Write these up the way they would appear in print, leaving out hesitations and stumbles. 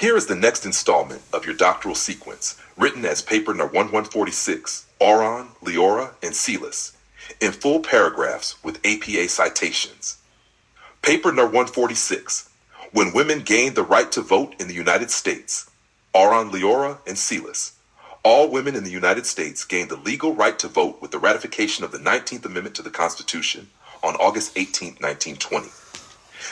Here is the next installment of your doctoral sequence, written as paper number 1146, Auron, Leora, and Celis, in full paragraphs with APA citations. Paper number 146, When Women Gained the Right to Vote in the United States, Auron, Leora, and Celis. All women in the United States gained the legal right to vote with the ratification of the 19th Amendment to the Constitution on August 18, 1920.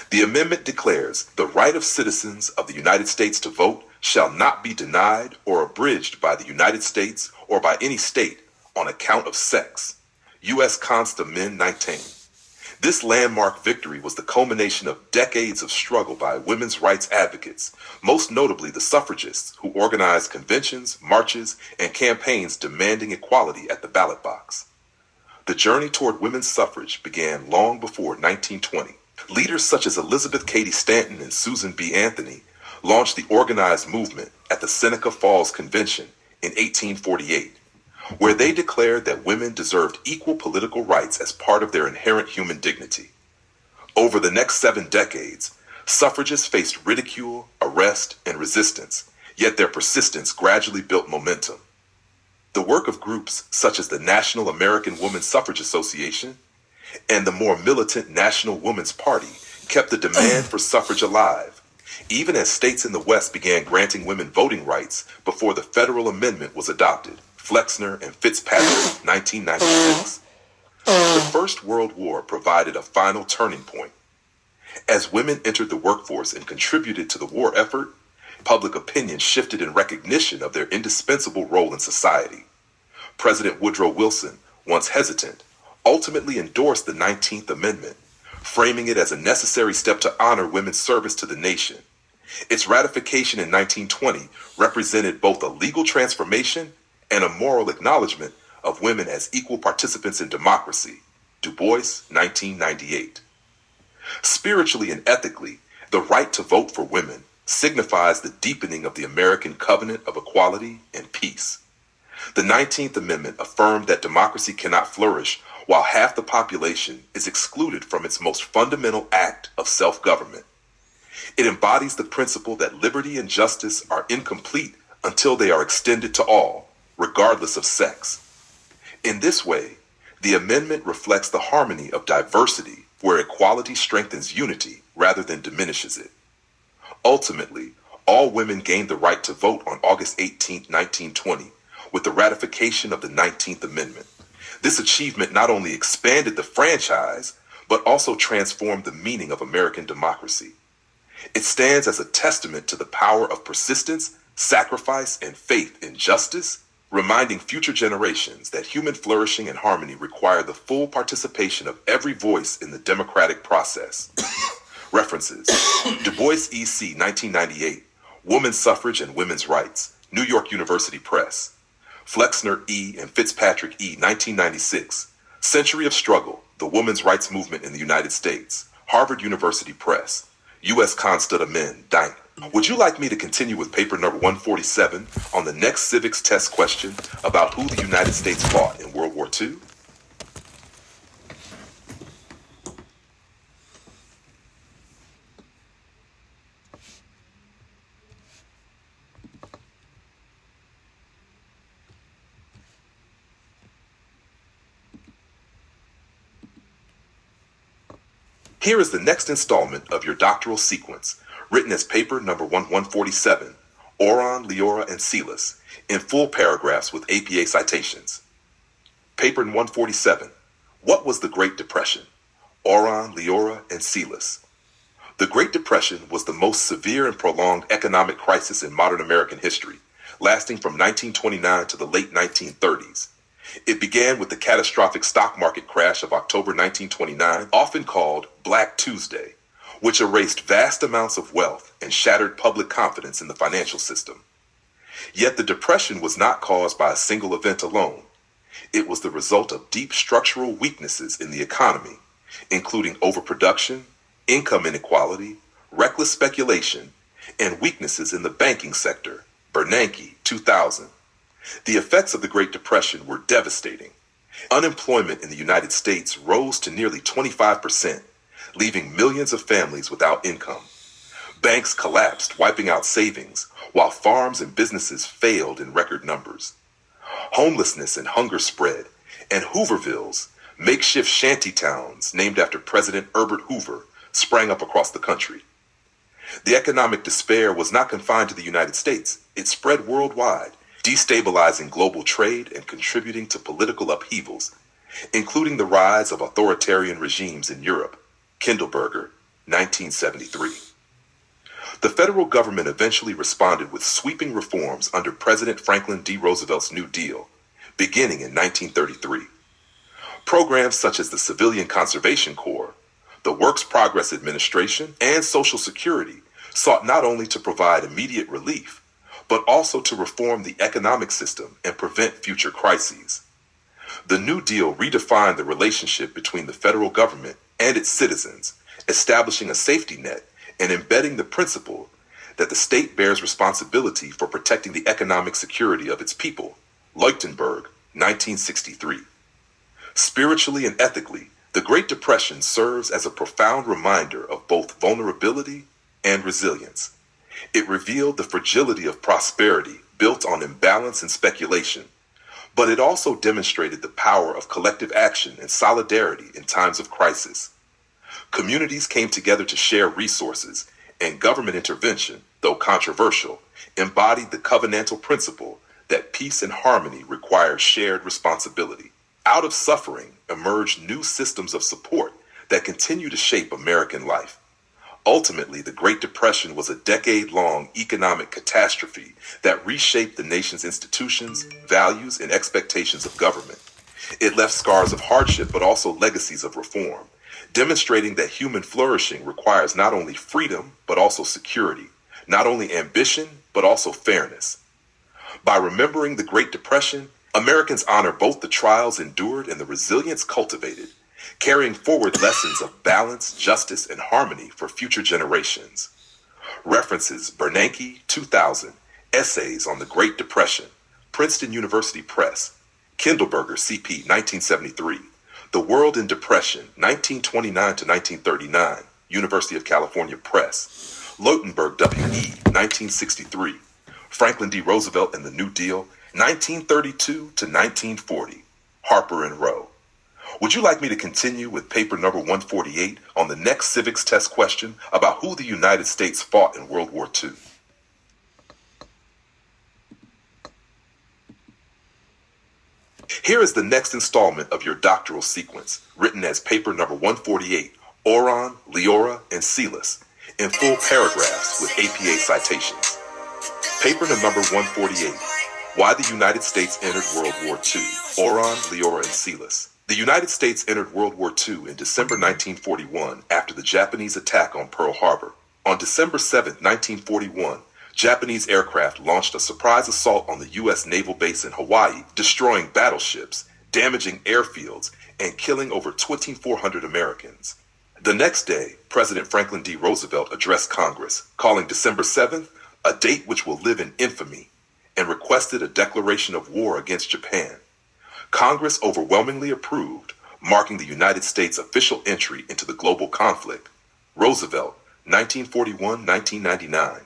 The amendment declares the right of citizens of the United States to vote shall not be denied or abridged by the United States or by any state on account of sex. U.S. Const. Amend. 19. This landmark victory was the culmination of decades of struggle by women's rights advocates, most notably the suffragists who organized conventions, marches, and campaigns demanding equality at the ballot box. The journey toward women's suffrage began long before 1920. Leaders such as Elizabeth Cady Stanton and Susan B. Anthony launched the organized movement at the Seneca Falls Convention in 1848, where they declared that women deserved equal political rights as part of their inherent human dignity. Over the next 7 decades, suffragists faced ridicule, arrest, and resistance, yet their persistence gradually built momentum. The work of groups such as the National American Woman Suffrage Association and the more militant National Woman's Party kept the demand for suffrage alive, even as states in the West began granting women voting rights before the federal amendment was adopted. Flexner and Fitzpatrick, 1996. The First World War provided a final turning point. As women entered the workforce and contributed to the war effort, public opinion shifted in recognition of their indispensable role in society. President Woodrow Wilson, once hesitant, ultimately endorsed the 19th Amendment, framing it as a necessary step to honor women's service to the nation. Its ratification in 1920 represented both a legal transformation and a moral acknowledgement of women as equal participants in democracy. Du Bois, 1998. Spiritually and ethically, the right to vote for women signifies the deepening of the American covenant of equality and peace. The 19th Amendment affirmed that democracy cannot flourish while half the population is excluded from its most fundamental act of self-government. It embodies the principle that liberty and justice are incomplete until they are extended to all, regardless of sex. In this way, the amendment reflects the harmony of diversity where equality strengthens unity rather than diminishes it. Ultimately, all women gained the right to vote on August 18, 1920, with the ratification of the 19th Amendment. This achievement not only expanded the franchise, but also transformed the meaning of American democracy. It stands as a testament to the power of persistence, sacrifice, and faith in justice, reminding future generations that human flourishing and harmony require the full participation of every voice in the democratic process. References: Du Bois E.C. 1998, Woman Suffrage and Women's Rights, New York University Press. Flexner E. and Fitzpatrick E. 1996, Century of Struggle, the Women's Rights Movement in the United States, Harvard University Press, U.S. Const. Amend. 9. Would you like me to continue with paper number 147 on the next civics test question about who the United States fought in World War II? Here is the next installment of your doctoral sequence, written as paper number 1147, Auron, Leora, and Celis, in full paragraphs with APA citations. Paper 147, What was the Great Depression? Auron, Leora, and Celis. The Great Depression was the most severe and prolonged economic crisis in modern American history, lasting from 1929 to the late 1930s. It began with the catastrophic stock market crash of October 1929, often called Black Tuesday, which erased vast amounts of wealth and shattered public confidence in the financial system. Yet the Depression was not caused by a single event alone. It was the result of deep structural weaknesses in the economy, including overproduction, income inequality, reckless speculation, and weaknesses in the banking sector. Bernanke, 2000. The effects of the Great Depression were devastating. Unemployment in the United States rose to nearly 25%, leaving millions of families without income. Banks collapsed, wiping out savings, while farms and businesses failed in record numbers. Homelessness and hunger spread, and Hoovervilles, makeshift shanty towns named after President Herbert Hoover, sprang up across the country. The economic despair was not confined to the United States. It spread worldwide, destabilizing global trade and contributing to political upheavals, including the rise of authoritarian regimes in Europe. Kindleberger, 1973. The federal government eventually responded with sweeping reforms under President Franklin D. Roosevelt's New Deal, beginning in 1933. Programs such as the Civilian Conservation Corps, the Works Progress Administration, and Social Security sought not only to provide immediate relief, but also to reform the economic system and prevent future crises. The New Deal redefined the relationship between the federal government and its citizens, establishing a safety net and embedding the principle that the state bears responsibility for protecting the economic security of its people. Leuchtenberg, 1963. Spiritually and ethically, the Great Depression serves as a profound reminder of both vulnerability and resilience. It revealed the fragility of prosperity built on imbalance and speculation, but it also demonstrated the power of collective action and solidarity in times of crisis. Communities came together to share resources, and government intervention, though controversial, embodied the covenantal principle that peace and harmony require shared responsibility. Out of suffering emerged new systems of support that continue to shape American life. Ultimately, the Great Depression was a decade-long economic catastrophe that reshaped the nation's institutions, values, and expectations of government. It left scars of hardship but also legacies of reform, demonstrating that human flourishing requires not only freedom but also security, not only ambition but also fairness. By remembering the Great Depression, Americans honor both the trials endured and the resilience cultivated, carrying forward lessons of balance, justice, and harmony for future generations. References: Bernanke, 2000, Essays on the Great Depression, Princeton University Press, Kindleberger, C.P., 1973, The World in Depression, 1929 to 1939, University of California Press, Leuchtenberg, W.E., 1963, Franklin D. Roosevelt and the New Deal, 1932 to 1940, Harper and Row. Would you like me to continue with paper number 148 on the next civics test question about who the United States fought in World War II? Here is the next installment of your doctoral sequence, written as paper number 148, Oron, Leora, and Seelis, in full paragraphs with APA citations. Paper number 148, Why the United States Entered World War II, Oron, Leora, and Seelis. The United States entered World War II in December 1941 after the Japanese attack on Pearl Harbor. On December 7, 1941, Japanese aircraft launched a surprise assault on the U.S. naval base in Hawaii, destroying battleships, damaging airfields, and killing over 2,400 Americans. The next day, President Franklin D. Roosevelt addressed Congress, calling December 7th a date which will live in infamy, and requested a declaration of war against Japan. Congress overwhelmingly approved, marking the United States' official entry into the global conflict. Roosevelt, 1941-1999.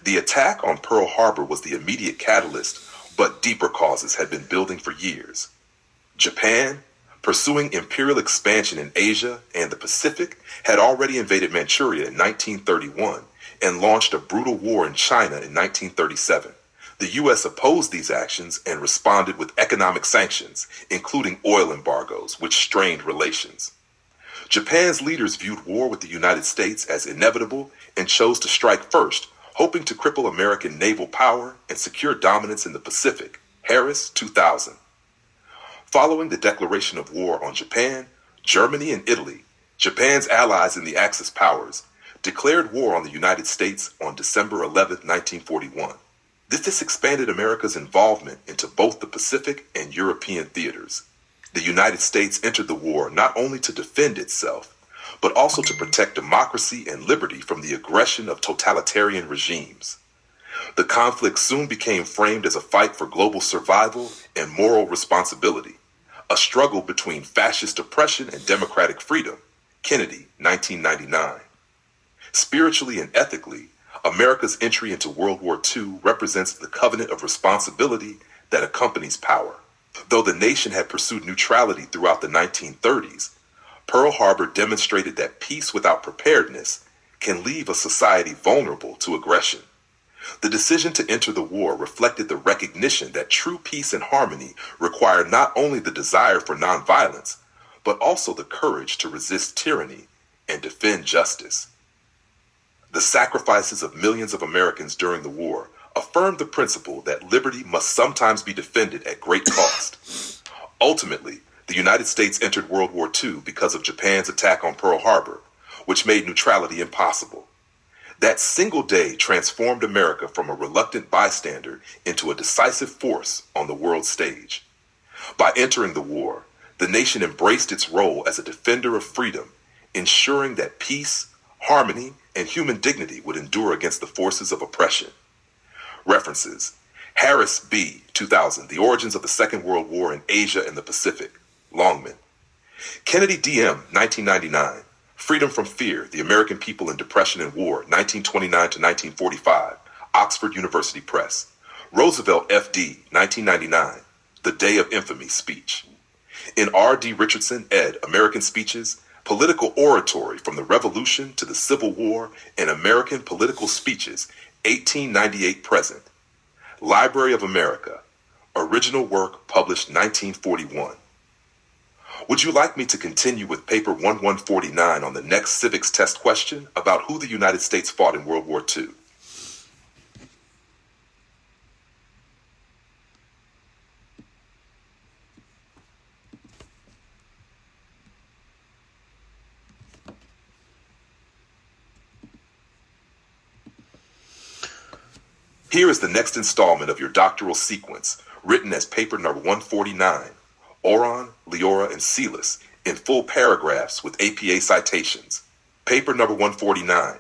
The attack on Pearl Harbor was the immediate catalyst, but deeper causes had been building for years. Japan, pursuing imperial expansion in Asia and the Pacific, had already invaded Manchuria in 1931 and launched a brutal war in China in 1937. The U.S. opposed these actions and responded with economic sanctions, including oil embargoes, which strained relations. Japan's leaders viewed war with the United States as inevitable and chose to strike first, hoping to cripple American naval power and secure dominance in the Pacific. Harris, 2000. Following the declaration of war on Japan, Germany and Italy, Japan's allies in the Axis powers, declared war on the United States on December 11, 1941. This expanded America's involvement into both the Pacific and European theaters. The United States entered the war not only to defend itself, but also to protect democracy and liberty from the aggression of totalitarian regimes. The conflict soon became framed as a fight for global survival and moral responsibility, a struggle between fascist oppression and democratic freedom. Kennedy, 1999. Spiritually and ethically, America's entry into World War II represents the covenant of responsibility that accompanies power. Though the nation had pursued neutrality throughout the 1930s, Pearl Harbor demonstrated that peace without preparedness can leave a society vulnerable to aggression. The decision to enter the war reflected the recognition that true peace and harmony require not only the desire for nonviolence, but also the courage to resist tyranny and defend justice. The sacrifices of millions of Americans during the war affirmed the principle that liberty must sometimes be defended at great cost. Ultimately, the United States entered World War II because of Japan's attack on Pearl Harbor, which made neutrality impossible. That single day transformed America from a reluctant bystander into a decisive force on the world stage. By entering the war, the nation embraced its role as a defender of freedom, ensuring that peace, harmony, and human dignity would endure against the forces of oppression. References: Harris B. 2000, The Origins of the Second World War in Asia and the Pacific, Longman. Kennedy D.M., 1999, Freedom from Fear, The American People in Depression and War, 1929 to 1945, Oxford University Press. Roosevelt F.D., 1999, The Day of Infamy speech. In R.D. Richardson, ed., American Speeches, Political Oratory from the Revolution to the Civil War and American Political Speeches, 1898 present. Library of America. Original work published 1941. Would you like me to continue with paper 1149 on the next civics test question about who the United States fought in World War II? Here is the next installment of your doctoral sequence, written as paper number 149, Oron, Leora, and Sealis, in full paragraphs with APA citations. Paper number 149,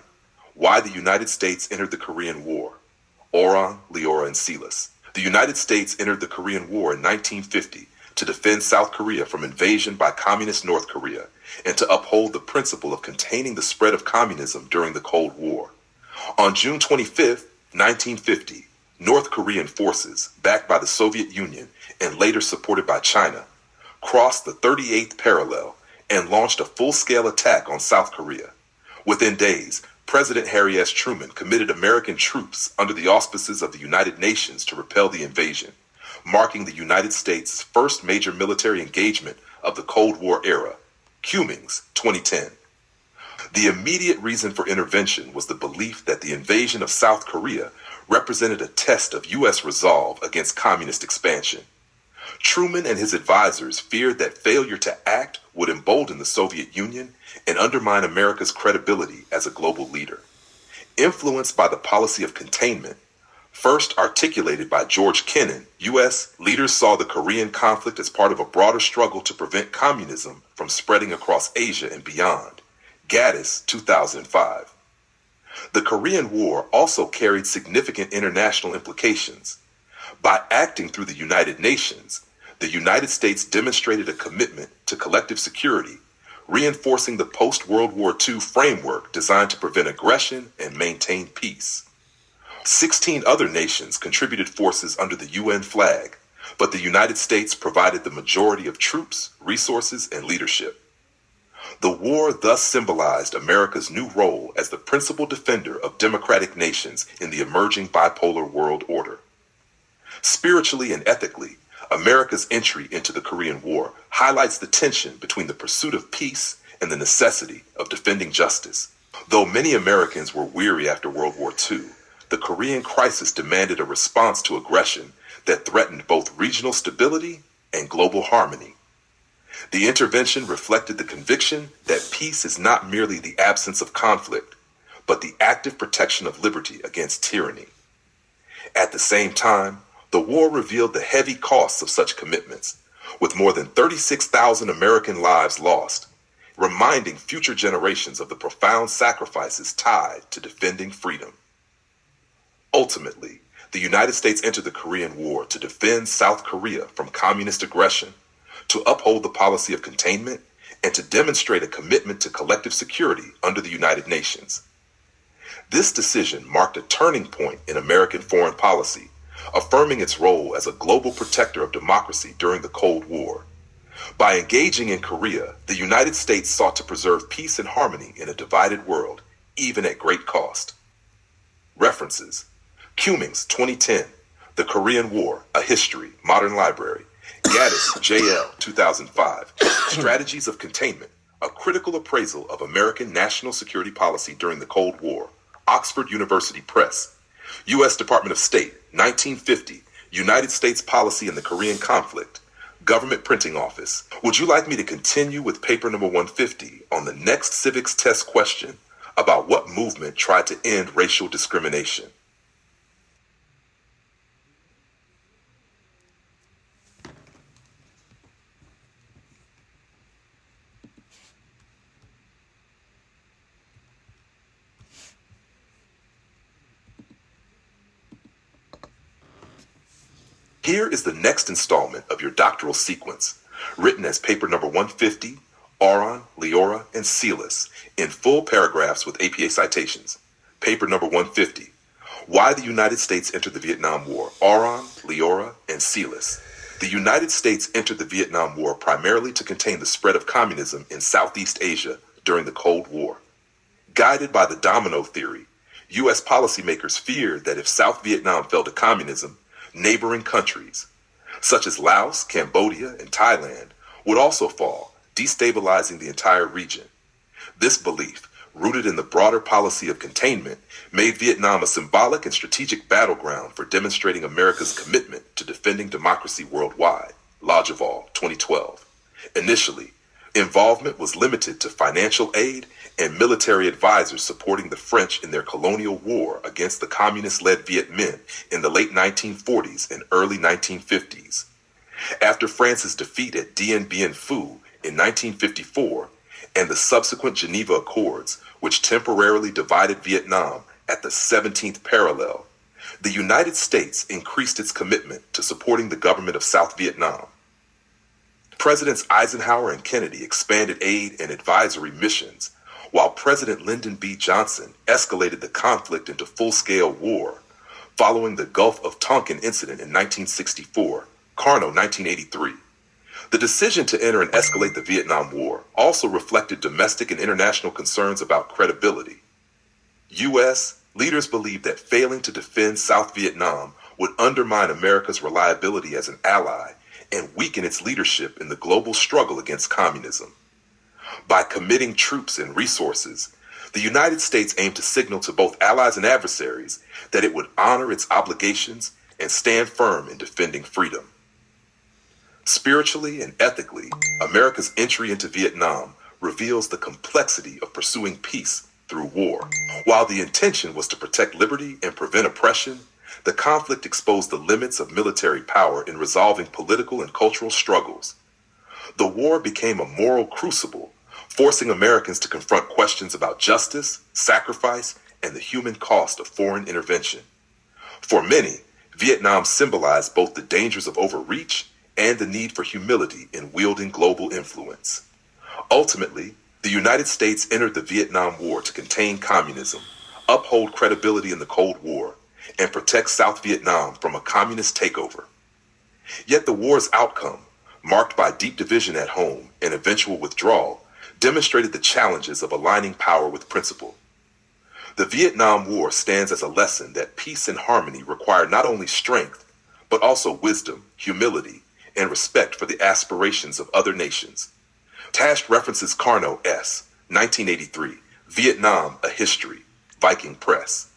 Why the United States Entered the Korean War. Oron, Leora, and Sealis. The United States entered the Korean War in 1950 to defend South Korea from invasion by communist North Korea and to uphold the principle of containing the spread of communism during the Cold War. On June 25, 1950, North Korean forces, backed by the Soviet Union and later supported by China, crossed the 38th parallel and launched a full-scale attack on South Korea. Within days, President Harry S. Truman committed American troops under the auspices of the United Nations to repel the invasion, marking the United States' first major military engagement of the Cold War era, Cummings, 2010. The immediate reason for intervention was the belief that the invasion of South Korea represented a test of U.S. resolve against communist expansion. Truman and his advisors feared that failure to act would embolden the Soviet Union and undermine America's credibility as a global leader. Influenced by the policy of containment, first articulated by George Kennan, U.S. leaders saw the Korean conflict as part of a broader struggle to prevent communism from spreading across Asia and beyond. Gaddis, 2005. The Korean War also carried significant international implications. By acting through the United Nations, the United States demonstrated a commitment to collective security, reinforcing the post-World War II framework designed to prevent aggression and maintain peace. 16 other nations contributed forces under the UN flag, but the United States provided the majority of troops, resources, and leadership. The war thus symbolized America's new role as the principal defender of democratic nations in the emerging bipolar world order. Spiritually and ethically, America's entry into the Korean War highlights the tension between the pursuit of peace and the necessity of defending justice. Though many Americans were weary after World War II, the Korean crisis demanded a response to aggression that threatened both regional stability and global harmony. The intervention reflected the conviction that peace is not merely the absence of conflict, but the active protection of liberty against tyranny. At the same time, the war revealed the heavy costs of such commitments, with more than 36,000 American lives lost, reminding future generations of the profound sacrifices tied to defending freedom. Ultimately, the United States entered the Korean War to defend South Korea from communist aggression, to uphold the policy of containment, and to demonstrate a commitment to collective security under the United Nations. This decision marked a turning point in American foreign policy, affirming its role as a global protector of democracy during the Cold War. By engaging in Korea, the United States sought to preserve peace and harmony in a divided world, even at great cost. References: Cummings, 2010, The Korean War, A History, Modern Library. Gaddis, J.L., 2005, Strategies of Containment, A Critical Appraisal of American National Security Policy During the Cold War, Oxford University Press. U.S. Department of State, 1950, United States Policy in the Korean Conflict, Government Printing Office. Would you like me to continue with paper number 150 on the next civics test question about what movement tried to end racial discrimination? Here is the next installment of your doctoral sequence, written as paper number 150, Auron, Leora, and Sealis, in full paragraphs with APA citations. Paper number 150, Why the United States Entered the Vietnam War, Auron, Leora, and Sealis. The United States entered the Vietnam War primarily to contain the spread of communism in Southeast Asia during the Cold War. Guided by the domino theory, U.S. policymakers feared that if South Vietnam fell to communism, neighboring countries, such as Laos, Cambodia, and Thailand, would also fall, destabilizing the entire region. This belief, rooted in the broader policy of containment, made Vietnam a symbolic and strategic battleground for demonstrating America's commitment to defending democracy worldwide. Lajeval, 2012. Initially, involvement was limited to financial aid and military advisors supporting the French in their colonial war against the communist-led Viet Minh in the late 1940s and early 1950s. After France's defeat at Dien Bien Phu in 1954 and the subsequent Geneva Accords, which temporarily divided Vietnam at the 17th parallel, the United States increased its commitment to supporting the government of South Vietnam. Presidents Eisenhower and Kennedy expanded aid and advisory missions, while President Lyndon B. Johnson escalated the conflict into full-scale war, following the Gulf of Tonkin incident in 1964, Carnot 1983. The decision to enter and escalate the Vietnam War also reflected domestic and international concerns about credibility. U.S. leaders believed that failing to defend South Vietnam would undermine America's reliability as an ally and weaken its leadership in the global struggle against communism. By committing troops and resources, the United States aimed to signal to both allies and adversaries that it would honor its obligations and stand firm in defending freedom. Spiritually and ethically, America's entry into Vietnam reveals the complexity of pursuing peace through war. While the intention was to protect liberty and prevent oppression, the conflict exposed the limits of military power in resolving political and cultural struggles. The war became a moral crucible, forcing Americans to confront questions about justice, sacrifice, and the human cost of foreign intervention. For many, Vietnam symbolized both the dangers of overreach and the need for humility in wielding global influence. Ultimately, the United States entered the Vietnam War to contain communism, uphold credibility in the Cold War, and protect South Vietnam from a communist takeover. Yet the war's outcome, marked by deep division at home and eventual withdrawal, demonstrated the challenges of aligning power with principle. The Vietnam War stands as a lesson that peace and harmony require not only strength, but also wisdom, humility, and respect for the aspirations of other nations. Tash references Carnot S., 1983, Vietnam, A History, Viking Press.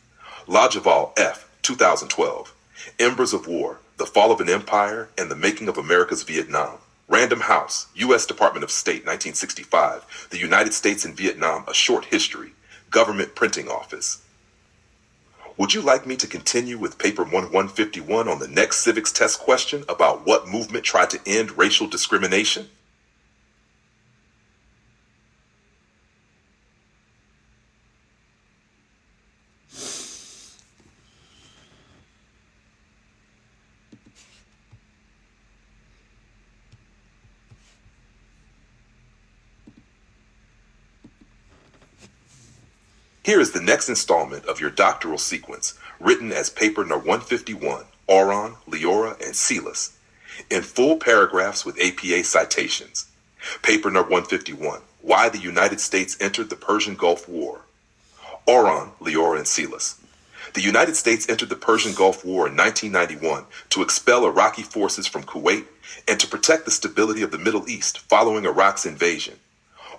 Lajeval F., 2012, Embers of War, The Fall of an Empire and the Making of America's Vietnam. Random House, U.S. Department of State, 1965, The United States in Vietnam, A Short History, Government Printing Office. Would you like me to continue with paper 151 on the next civics test question about what movement tried to end racial discrimination? Here is the next installment of your doctoral sequence, written as paper number 151, Auron, Leora, and Celis, in full paragraphs with APA citations. Paper number 151, Why the United States Entered the Persian Gulf War. Auron, Leora, and Celis. The United States entered the Persian Gulf War in 1991 to expel Iraqi forces from Kuwait and to protect the stability of the Middle East following Iraq's invasion.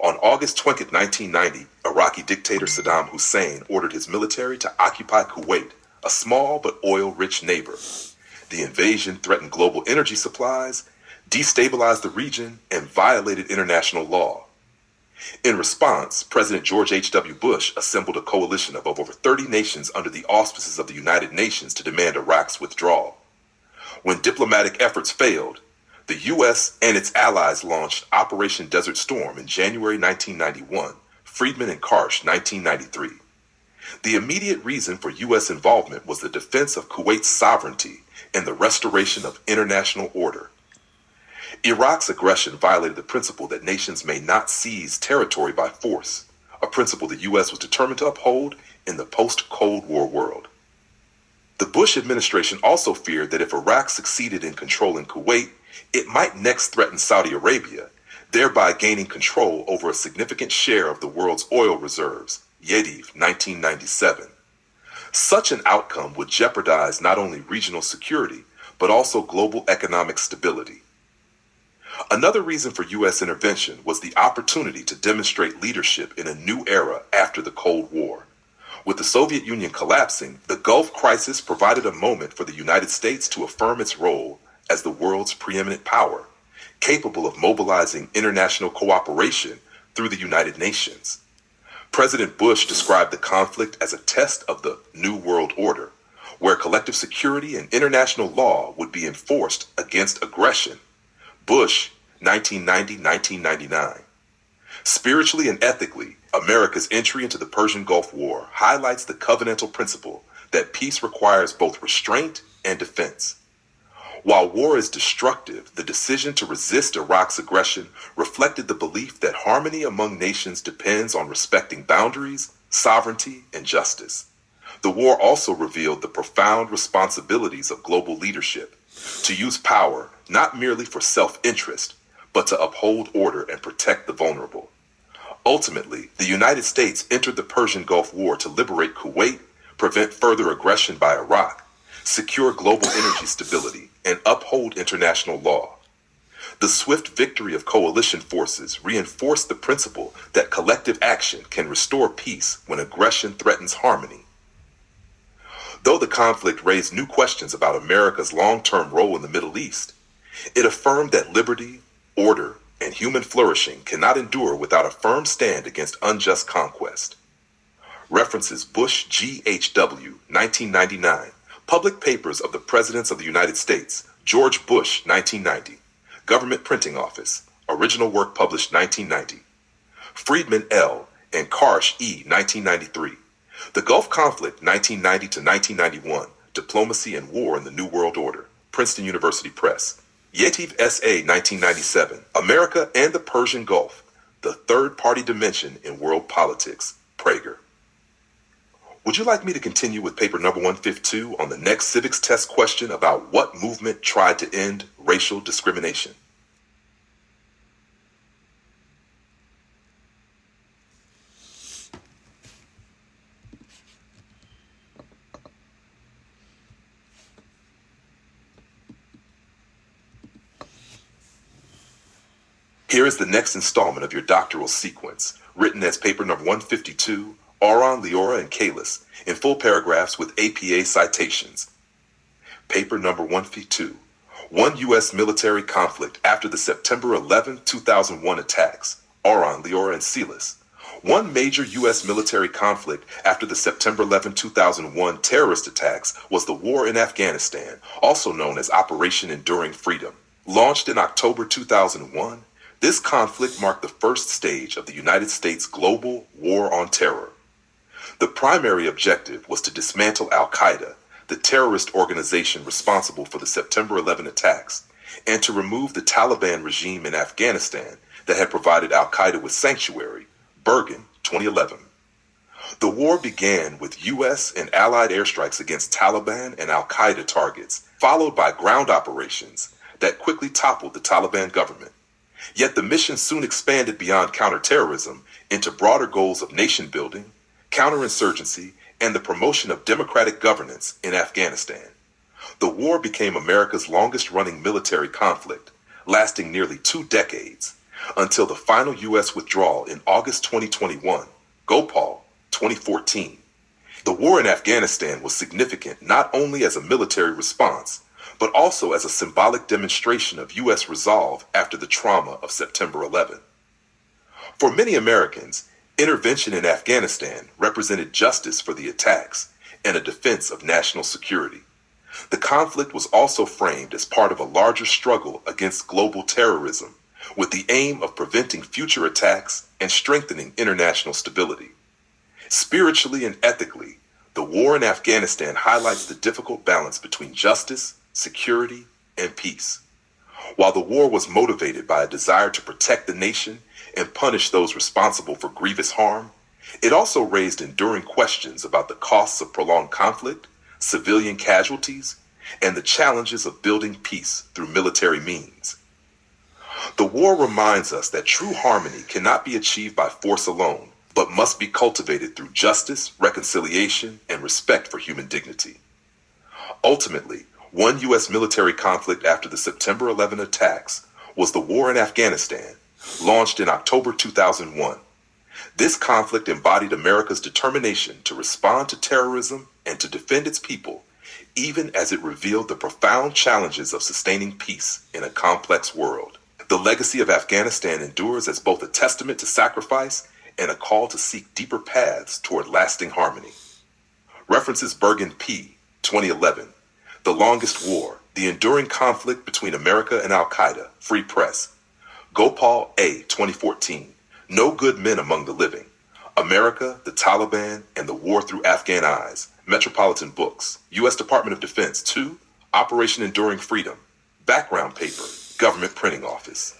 On August 20, 1990, Iraqi dictator Saddam Hussein ordered his military to occupy Kuwait, a small but oil-rich neighbor. The invasion threatened global energy supplies, destabilized the region, and violated international law. In response, President George H.W. Bush assembled a coalition of over 30 nations under the auspices of the United Nations to demand Iraq's withdrawal. When diplomatic efforts failed, the U.S. and its allies launched Operation Desert Storm in January 1991, Friedman and Karsh 1993. The immediate reason for U.S. involvement was the defense of Kuwait's sovereignty and the restoration of international order. Iraq's aggression violated the principle that nations may not seize territory by force, a principle the U.S. was determined to uphold in the post-Cold War world. The Bush administration also feared that if Iraq succeeded in controlling Kuwait, it might next threaten Saudi Arabia, thereby gaining control over a significant share of the world's oil reserves, Yediv, 1997. Such an outcome would jeopardize not only regional security, but also global economic stability. Another reason for U.S. intervention was the opportunity to demonstrate leadership in a new era after the Cold War. With the Soviet Union collapsing, the Gulf crisis provided a moment for the United States to affirm its role as the world's preeminent power, capable of mobilizing international cooperation through the United Nations. President Bush described the conflict as a test of the New World Order, where collective security and international law would be enforced against aggression. Bush, 1990-1999. Spiritually and ethically, America's entry into the Persian Gulf War highlights the covenantal principle that peace requires both restraint and defense. While war is destructive, the decision to resist Iraq's aggression reflected the belief that harmony among nations depends on respecting boundaries, sovereignty, and justice. The war also revealed the profound responsibilities of global leadership, to use power not merely for self-interest, but to uphold order and protect the vulnerable. Ultimately, the United States entered the Persian Gulf War to liberate Kuwait, prevent further aggression by Iraq, secure global energy stability, and uphold international law. The swift victory of coalition forces reinforced the principle that collective action can restore peace when aggression threatens harmony. Though the conflict raised new questions about America's long-term role in the Middle East, it affirmed that liberty, order, and human flourishing cannot endure without a firm stand against unjust conquest. References Bush G.H.W., 1999, Public Papers of the Presidents of the United States, George Bush, 1990, Government Printing Office, original work published 1990. Friedman L. and Karsh E., 1993, The Gulf Conflict, 1990 to 1991, Diplomacy and War in the New World Order, Princeton University Press. Yetiv S.A. 1997, America and the Persian Gulf, the Third-Party Dimension in World Politics, Prager. Would you like me to continue with paper number 152 on the next civics test question about what movement tried to end racial discrimination? Here is the next installment of your doctoral sequence, written as paper number 152, Auron, Leora, and Celis, in full paragraphs with APA citations. Paper number 152, One U.S. Military Conflict After the September 11, 2001 Attacks, Auron, Leora, and Celis. One major U.S. military conflict after the September 11, 2001 terrorist attacks was the war in Afghanistan, also known as Operation Enduring Freedom. Launched in October 2001, this conflict marked the first stage of the United States' global war on terror. The primary objective was to dismantle Al-Qaeda, the terrorist organization responsible for the September 11 attacks, and to remove the Taliban regime in Afghanistan that had provided Al-Qaeda with sanctuary, Bergen, 2011. The war began with U.S. and Allied airstrikes against Taliban and al-Qaeda targets, followed by ground operations that quickly toppled the Taliban government. Yet the mission soon expanded beyond counterterrorism into broader goals of nation building, counterinsurgency, and the promotion of democratic governance in Afghanistan. The war became America's longest-running military conflict, lasting nearly 2 decades, until the final U.S. withdrawal in August 2021, Gopal 2014. The war in Afghanistan was significant not only as a military response, but also as a symbolic demonstration of U.S. resolve after the trauma of September 11. For many Americans, intervention in Afghanistan represented justice for the attacks and a defense of national security. The conflict was also framed as part of a larger struggle against global terrorism, with the aim of preventing future attacks and strengthening international stability. Spiritually and ethically, the war in Afghanistan highlights the difficult balance between justice, security, and peace. While the war was motivated by a desire to protect the nation and punish those responsible for grievous harm, it also raised enduring questions about the costs of prolonged conflict, civilian casualties, and the challenges of building peace through military means. The war reminds us that true harmony cannot be achieved by force alone, but must be cultivated through justice, reconciliation, and respect for human dignity. Ultimately, one U.S. military conflict after the September 11 attacks was the war in Afghanistan, launched in October 2001. This conflict embodied America's determination to respond to terrorism and to defend its people, even as it revealed the profound challenges of sustaining peace in a complex world. The legacy of Afghanistan endures as both a testament to sacrifice and a call to seek deeper paths toward lasting harmony. References Bergen P. 2011. The Longest War, The Enduring Conflict Between America and Al-Qaeda, Free Press. Gopal A. 2014. No Good Men Among the Living. America, the Taliban, and the War Through Afghan Eyes. Metropolitan Books. U.S. Department of Defense 2. Operation Enduring Freedom. Background paper. Government Printing Office.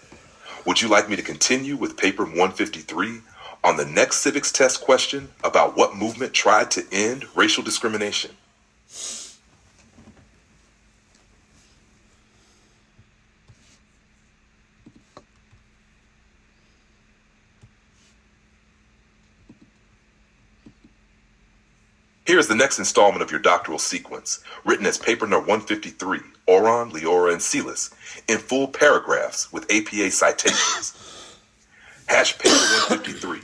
Would you like me to continue with paper 153 on the next civics test question about what movement tried to end racial discrimination? Here is the next installment of your doctoral sequence, written as paper number 153, Oron, Leora, and Seelis, in full paragraphs with APA citations. Hash paper 153.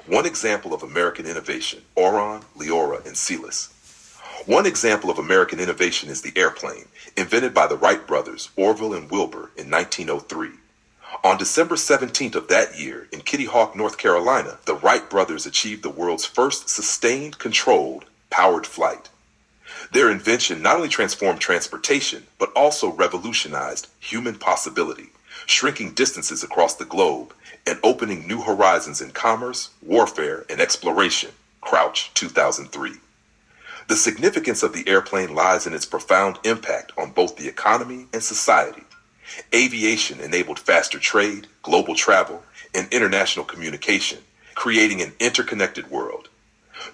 One example of American innovation, Oron, Leora, and Seelis. One example of American innovation is the airplane, invented by the Wright brothers, Orville and Wilbur, in 1903. On December 17th of that year, in Kitty Hawk, North Carolina, the Wright brothers achieved the world's first sustained, controlled, powered flight. Their invention not only transformed transportation, but also revolutionized human possibility, shrinking distances across the globe and opening new horizons in commerce, warfare, and exploration. Crouch, 2003. The significance of the airplane lies in its profound impact on both the economy and society. Aviation enabled faster trade, global travel, and international communication, creating an interconnected world.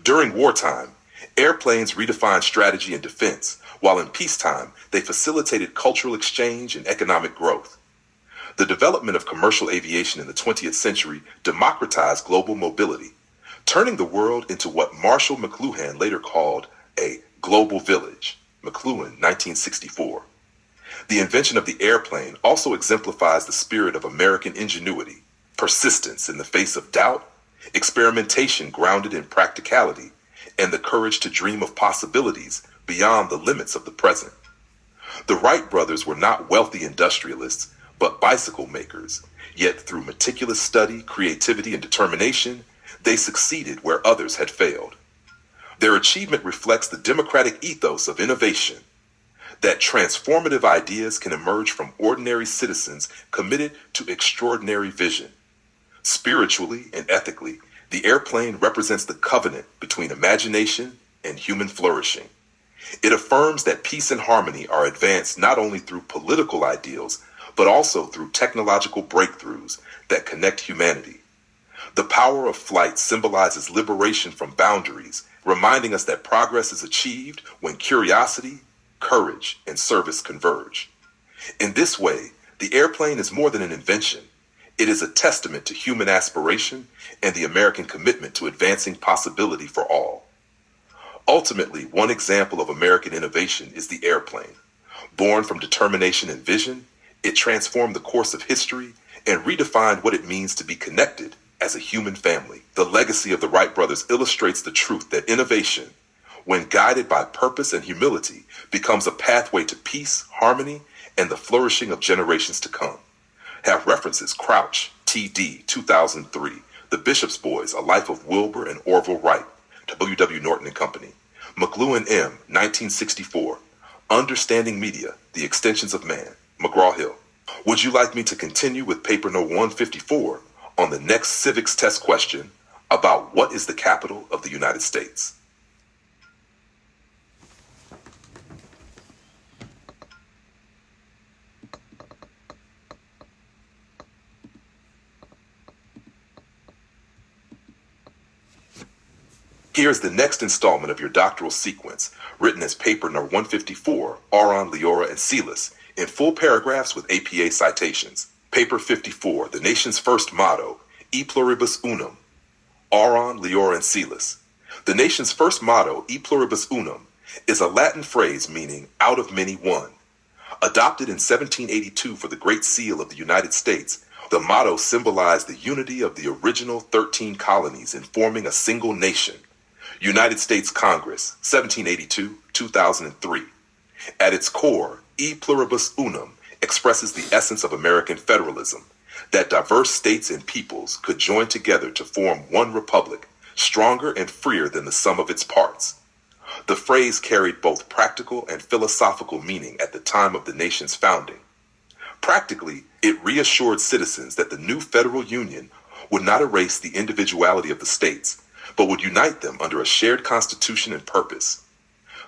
During wartime, airplanes redefined strategy and defense, while in peacetime, they facilitated cultural exchange and economic growth. The development of commercial aviation in the 20th century democratized global mobility, turning the world into what Marshall McLuhan later called a global village. McLuhan, 1964. The invention of the airplane also exemplifies the spirit of American ingenuity, persistence in the face of doubt, experimentation grounded in practicality, and the courage to dream of possibilities beyond the limits of the present. The Wright brothers were not wealthy industrialists, but bicycle makers, yet through meticulous study, creativity, and determination, they succeeded where others had failed. Their achievement reflects the democratic ethos of innovation, that transformative ideas can emerge from ordinary citizens committed to extraordinary vision. Spiritually and ethically, the airplane represents the covenant between imagination and human flourishing. It affirms that peace and harmony are advanced not only through political ideals, but also through technological breakthroughs that connect humanity. The power of flight symbolizes liberation from boundaries, reminding us that progress is achieved when curiosity, courage, and service converge. In this way, the airplane is more than an invention. It is a testament to human aspiration and the American commitment to advancing possibility for all. Ultimately, one example of American innovation is the airplane. Born from determination and vision, it transformed the course of history and redefined what it means to be connected as a human family. The legacy of the Wright brothers illustrates the truth that innovation, when guided by purpose and humility, becomes a pathway to peace, harmony, and the flourishing of generations to come. Have references Crouch, T.D., 2003, The Bishop's Boys, A Life of Wilbur and Orville Wright, W. W. Norton and Company, McLuhan M., 1964, Understanding Media, The Extensions of Man, McGraw-Hill. Would you like me to continue with paper no. 154 on the next civics test question about what is the capital of the United States? Here's the next installment of your doctoral sequence, written as paper No. 154, Auron, Leora, and Seelis, in full paragraphs with APA citations. Paper 54, the nation's first motto, E pluribus unum, Auron, Leora, and Seelis. The nation's first motto, E pluribus unum, is a Latin phrase meaning out of many one. Adopted in 1782 for the Great Seal of the United States, the motto symbolized the unity of the original 13 colonies in forming a single nation. United States Congress, 1782-2003. At its core, E pluribus unum expresses the essence of American federalism, that diverse states and peoples could join together to form one republic, stronger and freer than the sum of its parts. The phrase carried both practical and philosophical meaning at the time of the nation's founding. Practically, it reassured citizens that the new federal union would not erase the individuality of the states, but would unite them under a shared constitution and purpose.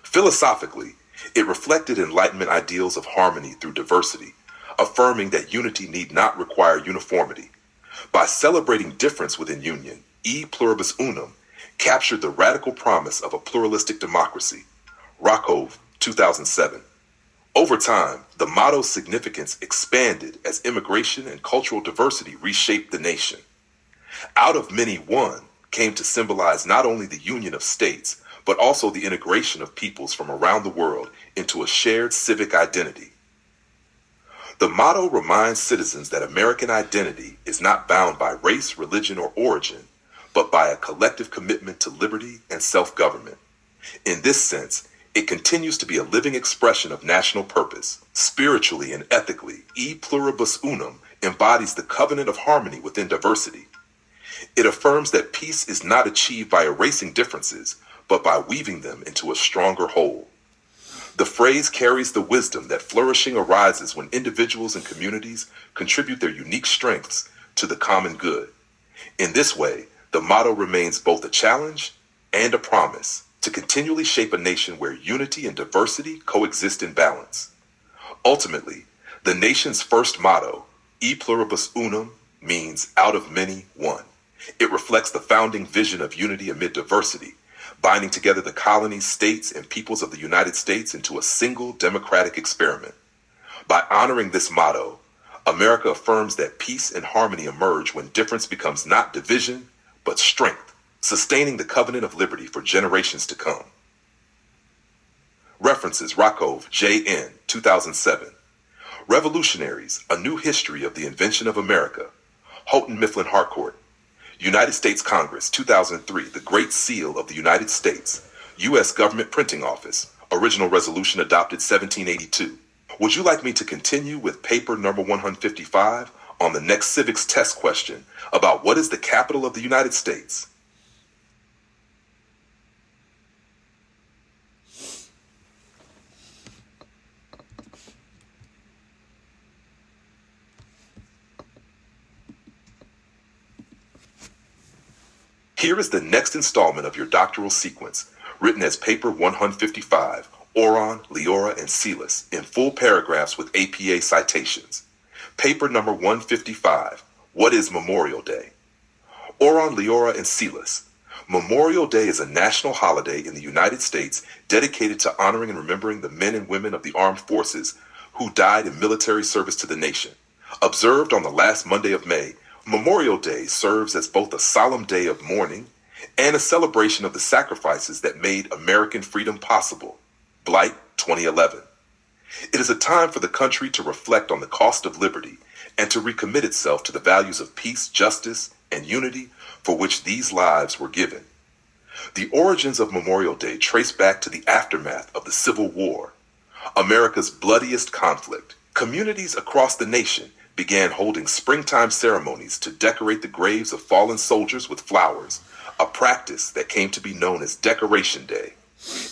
Philosophically, it reflected Enlightenment ideals of harmony through diversity, affirming that unity need not require uniformity. By celebrating difference within union, E pluribus unum captured the radical promise of a pluralistic democracy. Rakov, 2007. Over time, the motto's significance expanded as immigration and cultural diversity reshaped the nation. Out of many one came to symbolize not only the union of states, but also the integration of peoples from around the world into a shared civic identity. The motto reminds citizens that American identity is not bound by race, religion, or origin, but by a collective commitment to liberty and self-government. In this sense, it continues to be a living expression of national purpose. Spiritually and ethically, E pluribus unum embodies the covenant of harmony within diversity. It affirms that peace is not achieved by erasing differences, but by weaving them into a stronger whole. The phrase carries the wisdom that flourishing arises when individuals and communities contribute their unique strengths to the common good. In this way, the motto remains both a challenge and a promise to continually shape a nation where unity and diversity coexist in balance. Ultimately, the nation's first motto, E pluribus unum, means out of many one. It reflects the founding vision of unity amid diversity, binding together the colonies, states, and peoples of the United States into a single democratic experiment. By honoring this motto, America affirms that peace and harmony emerge when difference becomes not division, but strength, sustaining the covenant of liberty for generations to come. References Rakov, J.N., 2007. Revolutionaries, A New History of the Invention of America. Houghton Mifflin Harcourt. United States Congress, 2003, The Great Seal of the United States, U.S. Government Printing Office, original resolution adopted 1782. Would you like me to continue with paper number 155 on the next civics test question about what is the capital of the United States? Here is the next installment of your doctoral sequence, written as paper 155, Auron, Leora, and Seelis, in full paragraphs with APA citations. Paper number 155, What is Memorial Day? Oron, Leora, and Silas. Memorial Day is a national holiday in the United States dedicated to honoring and remembering the men and women of the armed forces who died in military service to the nation. Observed on the last Monday of May, Memorial Day serves as both a solemn day of mourning and a celebration of the sacrifices that made American freedom possible. Blight 2011. It is a time for the country to reflect on the cost of liberty and to recommit itself to the values of peace, justice, and unity for which these lives were given. The origins of Memorial Day trace back to the aftermath of the Civil War, America's bloodiest conflict. Communities across the nation began holding springtime ceremonies to decorate the graves of fallen soldiers with flowers, a practice that came to be known as Decoration Day.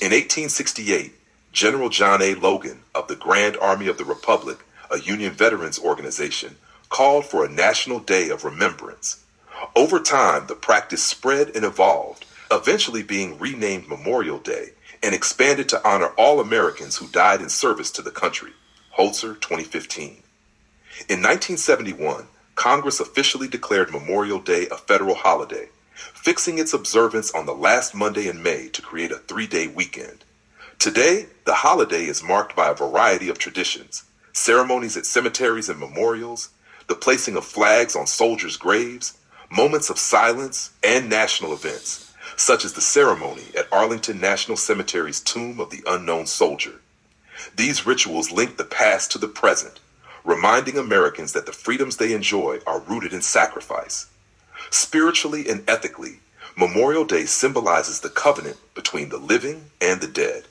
In 1868, General John A. Logan of the Grand Army of the Republic, a Union veterans organization, called for a National Day of Remembrance. Over time, the practice spread and evolved, eventually being renamed Memorial Day and expanded to honor all Americans who died in service to the country. Holzer, 2015. In 1971, Congress officially declared Memorial Day a federal holiday, fixing its observance on the last Monday in May to create a 3-day weekend. Today, the holiday is marked by a variety of traditions: ceremonies at cemeteries and memorials, the placing of flags on soldiers' graves, moments of silence, and national events, such as the ceremony at Arlington National Cemetery's Tomb of the Unknown Soldier. These rituals link the past to the present, reminding Americans that the freedoms they enjoy are rooted in sacrifice. Spiritually and ethically, Memorial Day symbolizes the covenant between the living and the dead.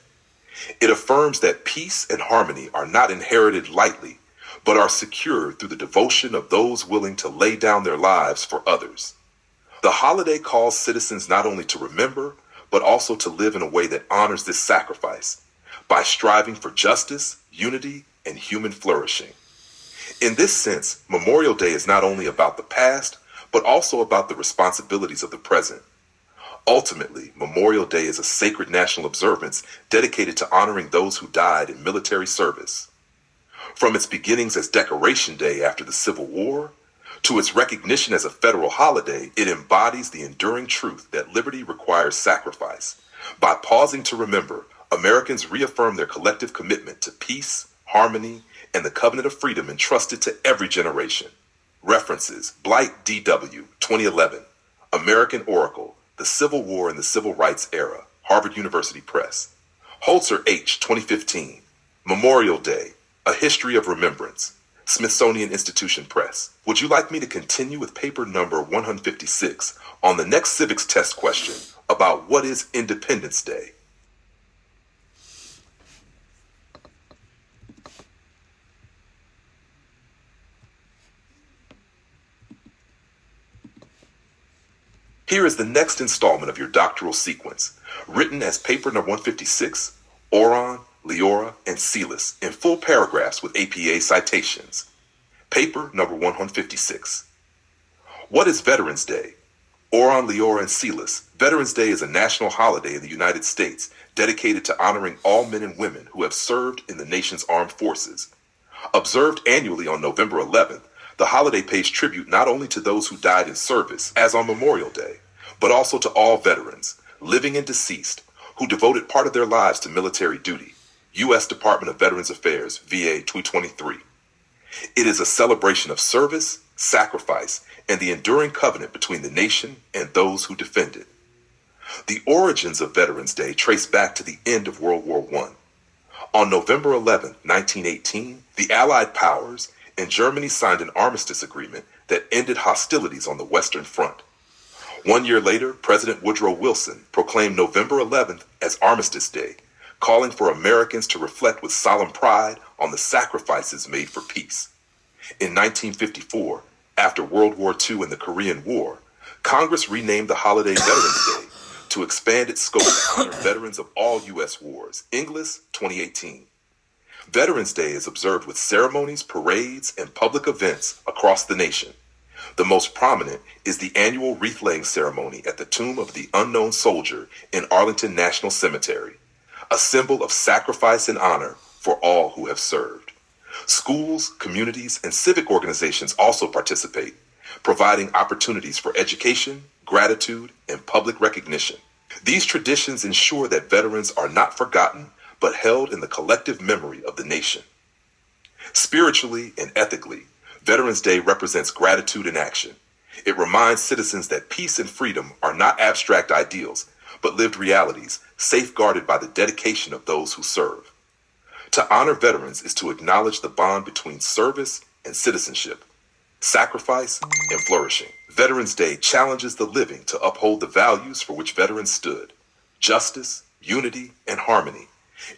It affirms that peace and harmony are not inherited lightly, but are secured through the devotion of those willing to lay down their lives for others. The holiday calls citizens not only to remember, but also to live in a way that honors this sacrifice by striving for justice, unity, and human flourishing. In this sense, Memorial Day is not only about the past, but also about the responsibilities of the present. Ultimately, Memorial Day is a sacred national observance dedicated to honoring those who died in military service. From its beginnings as Decoration Day after the Civil War, to its recognition as a federal holiday, it embodies the enduring truth that liberty requires sacrifice. By pausing to remember, Americans reaffirm their collective commitment to peace, harmony, and the covenant of freedom entrusted to every generation. References: Blight D.W., 2011, American Oracle, The Civil War and the Civil Rights Era, Harvard University Press. Holzer H., 2015, Memorial Day, A History of Remembrance, Smithsonian Institution Press. Would you like me to continue with paper number 156 on the next civics test question about what is Independence Day? Here is the next installment of your doctoral sequence, written as paper number 156, Oron, Leora, and Silas, in full paragraphs with APA citations. Paper number 156. What is Veterans Day? Oron, Leora, and Silas. Veterans Day is a national holiday in the United States dedicated to honoring all men and women who have served in the nation's armed forces. Observed annually on November 11th, the holiday pays tribute not only to those who died in service, as on Memorial Day, but also to all veterans, living and deceased, who devoted part of their lives to military duty. U.S. Department of Veterans Affairs, VA 223. It is a celebration of service, sacrifice, and the enduring covenant between the nation and those who defend it. The origins of Veterans Day trace back to the end of World War I. On November 11, 1918, the Allied powers and Germany signed an armistice agreement that ended hostilities on the Western Front. 1 year later, President Woodrow Wilson proclaimed November 11th as Armistice Day, calling for Americans to reflect with solemn pride on the sacrifices made for peace. In 1954, after World War II and the Korean War, Congress renamed the holiday Veterans Day to expand its scope to honor veterans of all U.S. wars. Inglis, 2018. Veterans Day is observed with ceremonies, parades, and public events across the nation. The most prominent is the annual wreath-laying ceremony at the Tomb of the Unknown Soldier in Arlington National Cemetery, a symbol of sacrifice and honor for all who have served. Schools, communities, and civic organizations also participate, providing opportunities for education, gratitude, and public recognition. These traditions ensure that veterans are not forgotten, but held in the collective memory of the nation. Spiritually and ethically, Veterans Day represents gratitude in action. It reminds citizens that peace and freedom are not abstract ideals, but lived realities safeguarded by the dedication of those who serve. To honor veterans is to acknowledge the bond between service and citizenship, sacrifice and flourishing. Veterans Day challenges the living to uphold the values for which veterans stood: justice, unity, and harmony,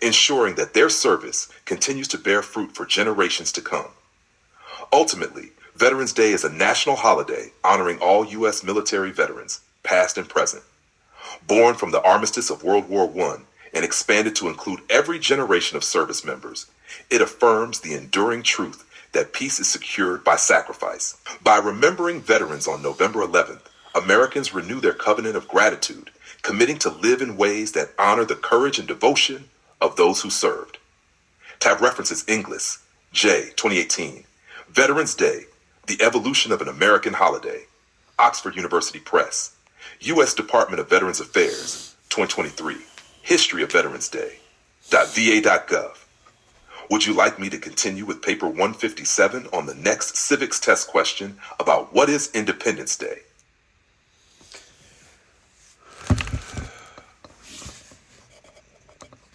ensuring that their service continues to bear fruit for generations to come. Ultimately, Veterans Day is a national holiday honoring all U.S. military veterans, past and present. Born from the armistice of World War I and expanded to include every generation of service members, it affirms the enduring truth that peace is secured by sacrifice. By remembering veterans on November 11th, Americans renew their covenant of gratitude, committing to live in ways that honor the courage and devotion of those who served. Tab references Inglis, J. 2018. Veterans Day, The Evolution of an American Holiday. Oxford University Press. U.S. Department of Veterans Affairs, 2023. History of Veterans Day. .va.gov. Would you like me to continue with paper 157 on the next civics test question about what is Independence Day?